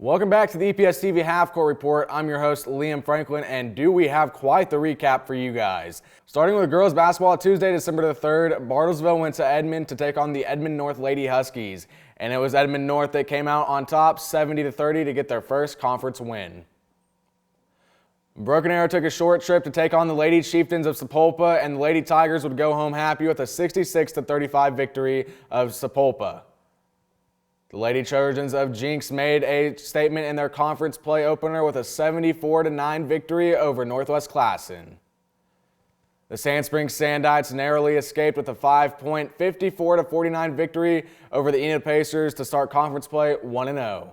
Welcome back to the EPSTV Half-Court Report. I'm your host, Liam Franklin, and do we have quite the recap for you guys. Starting with girls basketball, Tuesday, December the 3rd, Bartlesville went to Edmond to take on the Edmond North Lady Huskies, and it was Edmond North that came out on top 70-30 to get their first conference win. Broken Arrow took a short trip to take on the Lady Chieftains of Sapulpa, and the Lady Tigers would go home happy with a 66-35 victory of Sapulpa. The Lady Trojans of Jinx made a statement in their conference play opener with a 74-9 victory over Northwest Classen. The Sand Springs Sandites narrowly escaped with a 5-point 54-49 victory over the Enid Pacers to start conference play 1-0.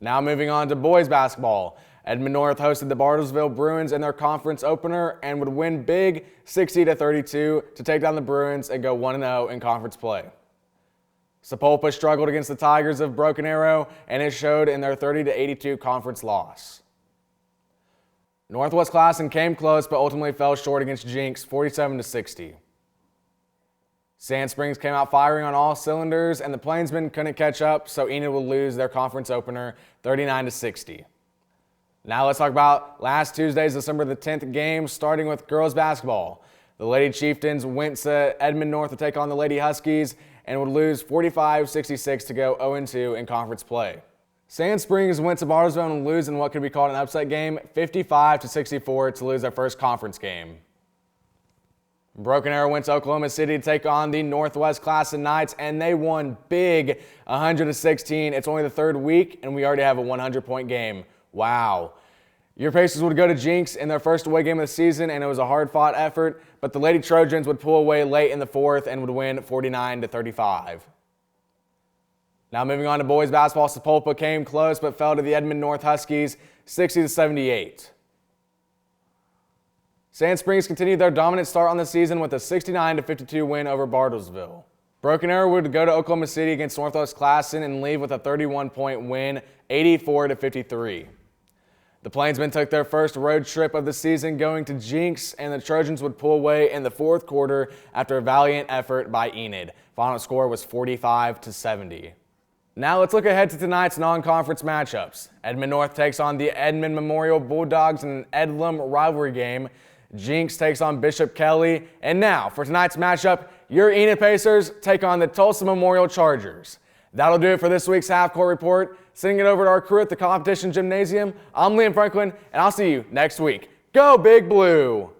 Now moving on to boys basketball. Edmond North hosted the Bartlesville Bruins in their conference opener and would win big 60-32 to take down the Bruins and go 1-0 in conference play. Sapulpa struggled against the Tigers of Broken Arrow, and it showed in their 30-82 conference loss. Northwest Classen came close but ultimately fell short against Jinx 47-60. Sand Springs came out firing on all cylinders, and the Plainsmen couldn't catch up, so Enid would lose their conference opener 39-60. Now let's talk about last Tuesday's December the 10th game, starting with girls basketball. The Lady Chieftains went to Edmond North to take on the Lady Huskies and would lose 45-66 to go 0-2 in conference play. Sand Springs went to Bartlesville and lose in what could be called an upset game, 55-64 to lose their first conference game. Broken Arrow went to Oklahoma City to take on the Northwest Classen Knights, and they won big 100-16. It's only the third week, and we already have a 100-point game. Wow. Your Pacers would go to Jinx in their first away game of the season, and it was a hard-fought effort, but the Lady Trojans would pull away late in the fourth and would win 49-35. Now moving on to boys basketball, Sapulpa came close but fell to the Edmond North Huskies 60-78. Sand Springs continued their dominant start on the season with a 69-52 win over Bartlesville. Broken Arrow would go to Oklahoma City against Northwest Classen and leave with a 31-point win, 84-53. The Plainsmen took their first road trip of the season going to Jinx, and the Trojans would pull away in the fourth quarter after a valiant effort by Enid. Final score was 45-70. Now let's look ahead to tonight's non-conference matchups. Edmond North takes on the Edmond Memorial Bulldogs in an Edlum rivalry game. Jinx takes on Bishop Kelly. And now for tonight's matchup, your Enid Pacers take on the Tulsa Memorial Chargers. That'll do it for this week's Half-Court Report. Sending it over to our crew at the Competition Gymnasium, I'm Liam Franklin, and I'll see you next week. Go Big Blue!